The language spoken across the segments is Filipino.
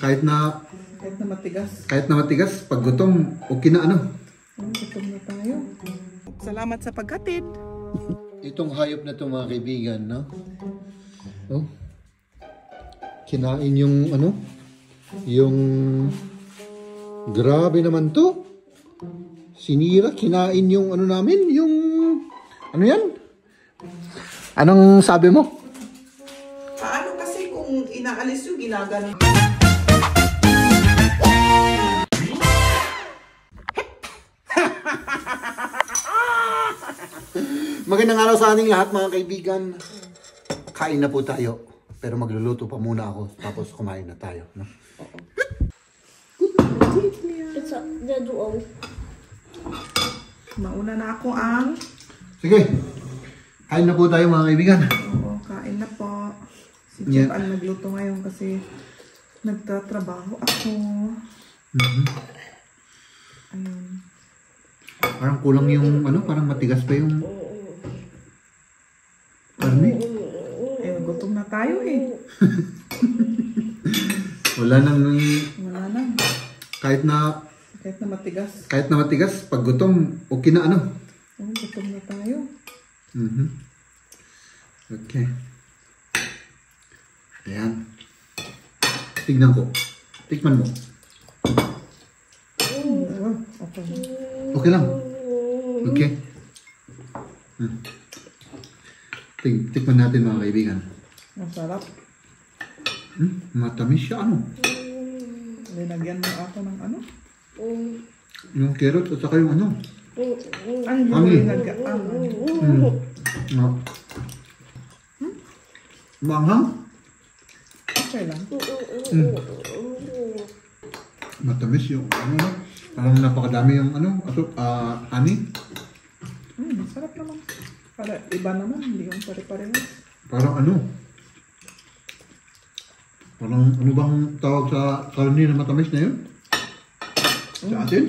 Kahit na matigas, pag gutom, okay na ano. Gutom na tayo. Salamat sa paghatid. Itong hayop na ito mga kaibigan, no? Oh. Kinain yung ano? Yung grabe naman to. Sinira, kinain yung ano namin, yung ano yan? Anong sabi mo? Paano kasi kung inaalis yung ginagano? Magandang araw sa ating lahat mga kaibigan. Kain na po tayo. Pero magluluto pa muna ako. Tapos kumain na tayo. No? It's a duo. Mauna na ako ang... Sige. Kain na po tayo mga kaibigan. Oo, kain na po. Si Chip ang nagluto ngayon kasi nagtatrabaho ako. Ayun. Parang kulang yung ano, parang matigas pa yung karne. Ayun, gutom na tayo eh. Wala nang kahit na matigas, pag gutom, okay na ano. Oh, gutom na tayo. Okay. Ayan. Tignan ko. Tikman mo. Okay. Okay lang. Okay. Tikman natin mga kaibigan. Masarap. Matamis siya ano. Linagyan mo ako ng ano? Yung carrot at saka yung ano. Ang linagyan. Maanghang. Okay lang. Matamis yung ano. Parang napakadami yung ano. Honey. Masarap naman. Para iba naman. Hindi yung pare-parehas. Parang ano. Parang ano bang tawag sa karne na matamis na yun? Sa atin?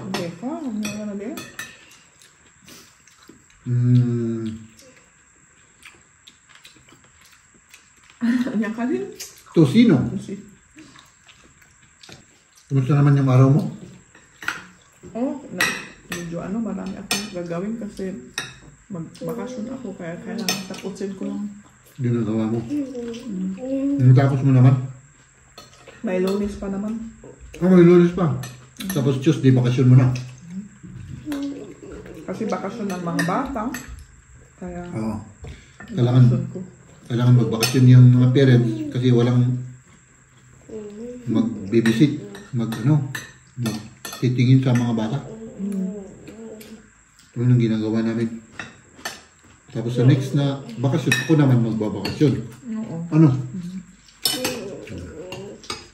Hindi ka. Ano na ba? Ano ka din? Tocino. Kumusta naman yung araw mo? Oh, medyo ano, marami akong gagawin kasi magbakasyon ako kaya kailangan tapusin ko lang. Ginagawa mo. Tapos mo naman? May Lunes pa naman. May Lunes pa. Tapos Tuesday, bakasyon mo na. Kasi bakasyon ng mga bata. Kaya kailangan magbakasyon yung mga parents kasi walang mag-babysit, magtitingin sa mga bata. Ito yung ginagawa namin. Tapos sa next na bakasyon, ako naman magbabakasyon. Ano?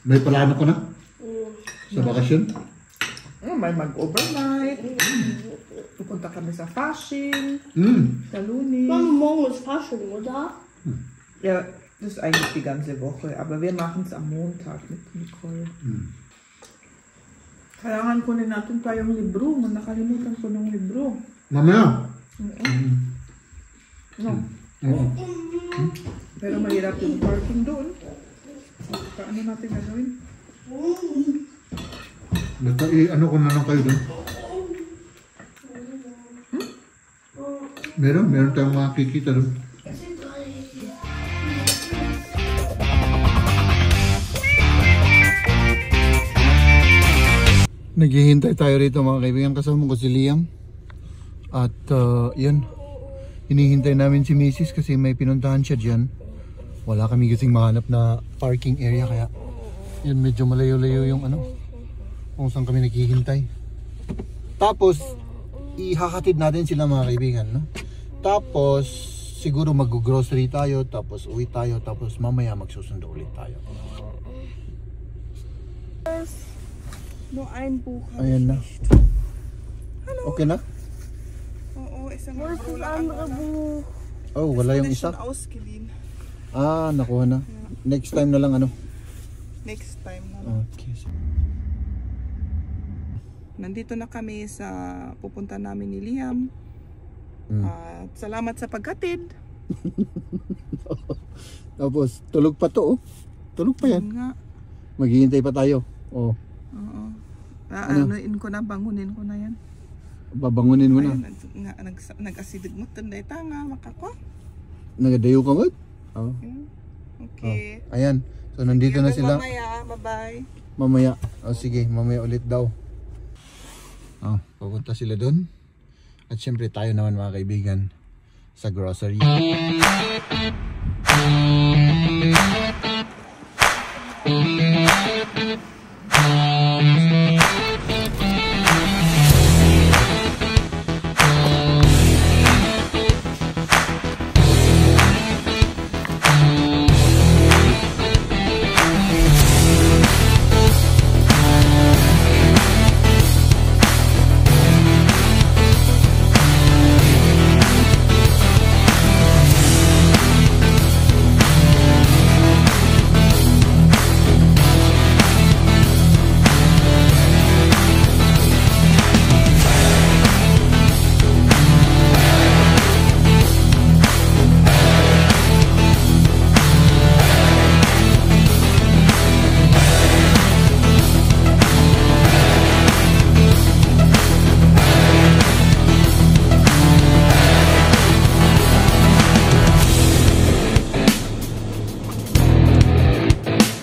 May plano ko na? Sa bakasyon? May mag-overnight. Pupunta kami sa Fashion. Sa Lunes. Meine Mom ist Fashion, oder? Ja, das ist eigentlich die ganze Woche. Aber wir machen es am Montag mit Nicole. Kailangan kunin natin tayong libro. Nakalimutan ko ng libro. Mamaya? No. Pero mahirap yung parking doon. Paano natin gagawin? Basta ano ko na lang kayo doon. Meron tayong makikita doon. Naghihintay tayo rito mga kaibigan, kasama ko si Liam. At yan, hinihintay namin si Mrs. kasi may pinuntahan siya dyan. Wala kami kasing mahanap na parking area kaya yan, medyo malayo-layo yung ano kung saan kami naghihintay. Tapos ihahatid natin sila mga kaibigan, no? Tapos siguro mag-grocery tayo, tapos uwi tayo, tapos mamaya magsusundo ulit tayo. Nur ein Buch. Ayan na. Okay na? Oo, isang Wo ist das andere Buch? Oh, wala yung isa. Ausgeliehen. Nakuha na. Next time na lang ano. Next time na lang. Okay. Nandito na kami sa pupunta namin ni Liam. At salamat sa paghatid. Tapos tulog pa to oh. Tulog pa yan. Nga. Maghihintay pa tayo. Oh, Oo. Ano? Anuin ko na, bangunin ko na yan. babangunin mo na. Ayun, nag-asidig mo tunday tanga, makako. Nagadayo ka ba? Oh. Okay. Oh. Ayan. So nandito na sila. Mamaya, bye-bye. Mamaya. Oh, sige, mamaya ulit daw. Oh, pupunta sila doon. At syempre tayo naman mga kaibigan sa grocery.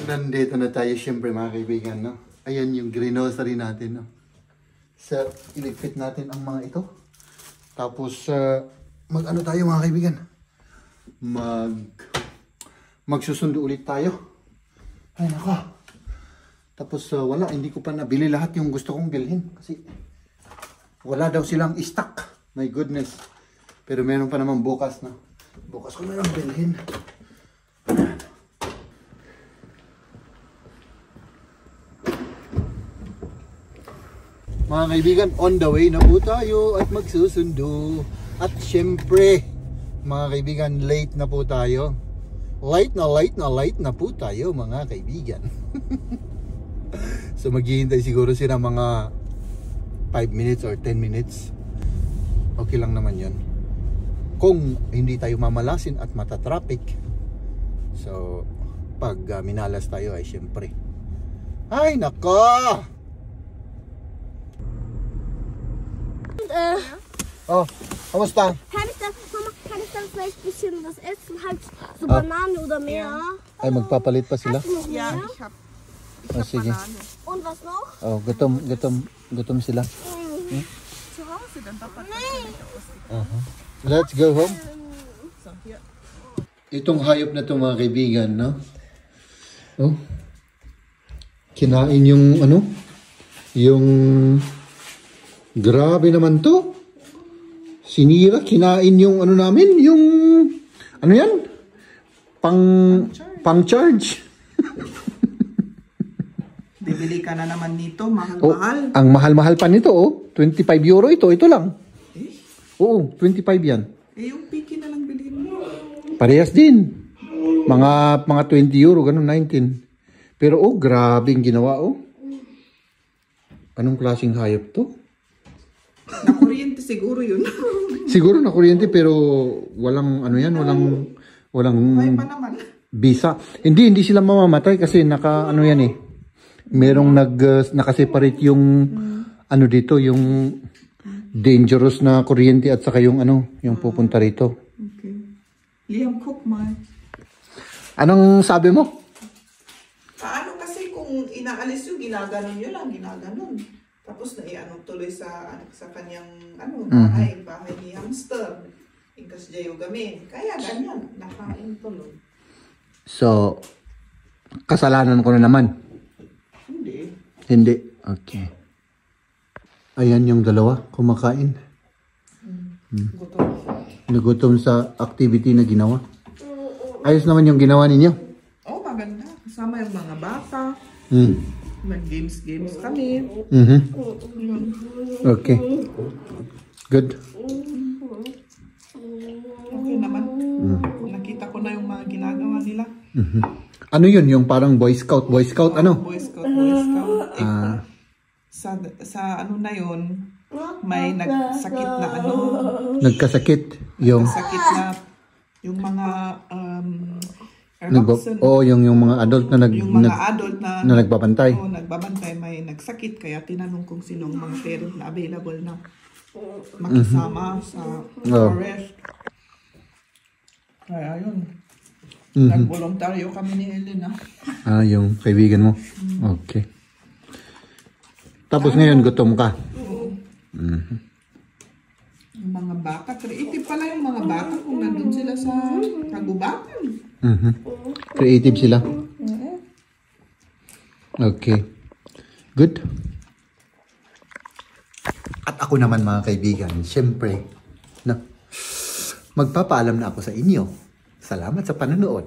Nandito na tayo syempre mga kaibigan, no? Ayan yung grocery natin, no? So, iligpit natin ang mga ito. Tapos, mag-ano tayo mga kaibigan? Magsusundo ulit tayo. Ay, nako. Tapos, wala. Hindi ko pa nabili lahat yung gusto kong bilhin. Kasi, wala daw silang stock. My goodness. Pero meron pa naman bukas, no? Bukas ko na lang bilhin. Mga kaibigan, on the way na po tayo at magsusundo. At syempre, mga kaibigan, late na po tayo. Late na po tayo mga kaibigan. So maghihintay siguro sila mga 5 minutes or 10 minutes. Okay lang naman yun. Kung hindi tayo mamalasin at matatraffic. So, pag minalas tayo ay syempre. Ay nako! Oh, kamusta? Kann ich dann vielleicht ein bisschen was essen? Halt so Banane oder mehr? Ay, magpapalit pa sila? Noch Ja, mehr? ich hab Sige. Banane. Und was noch? Oh, gutom sila. Zu Hause, dann Papa Uh-huh. Let's go home. So, hier. Itong hayop na to mga kaibigan, no? Oh. Kinain yung ano? Yung grabe naman to. Sinira, kinain yung ano namin, yung ano yan? Pang charge. Bibili ka na naman nito, Oh, mahal-mahal. ang mahal-mahal pa nito, oh. 25 euro ito lang. Eh, Oo, 25 yan. yung piki na lang bilhin mo. Parehas din. Mga 20 euro, ganun, 19. Pero oh, grabe yung ginawa, oh. Anong klaseng hayop to? Na kuryente siguro yun. Siguro na kuryente pero walang ano yan, walang May pa naman. bisa. Hindi sila mamamatay kasi naka ano yan eh. Merong nakaseparate yung ano dito, yung dangerous na kuryente at saka yung ano, yung pupunta rito. Okay. Liam, cook mal. Anong sabi mo? Paano kasi kung inaalis yung ginaganon nyo lang, ginaganon. Tapos naiano tuloy sa kanyang bahay ni hamster. Ingkas jayo gamin. Kaya ganyan, nakain tuloy. So, kasalanan ko na naman. Hindi. Okay. Ayan yung dalawa, kumakain. Gutom. Nagutom sa activity na ginawa. Ayos naman yung ginawa ninyo. Oh, maganda. Kasama yung mga bata. Mag-games kami. Okay. Good. Okay naman. Nakita ko na yung mga ginagawa nila. Ano yun? Yung parang Boy Scout? Boy Scout ano? Boy Scout. Sa ano na yun, may nagsakit na ano. Nagkasakit. Yung... Sakit na yung mga yung mga adult na yung mga adult na nagbabantay. Nagbabantay, may nagsakit, kaya tinanong kung sinong mga parent na available na makisama sa forest. Kaya yun. Nagboluntaryo kami ni Helena. Yung kaibigan mo. Okay. Tapos ngayon gutom ka. Yung mga baka, creative pala yung mga baka kung nandun sila sa kagubatan. Creative sila. Okay. Good. At ako naman mga kaibigan, syempre, magpapaalam na ako sa inyo. Salamat sa panonood.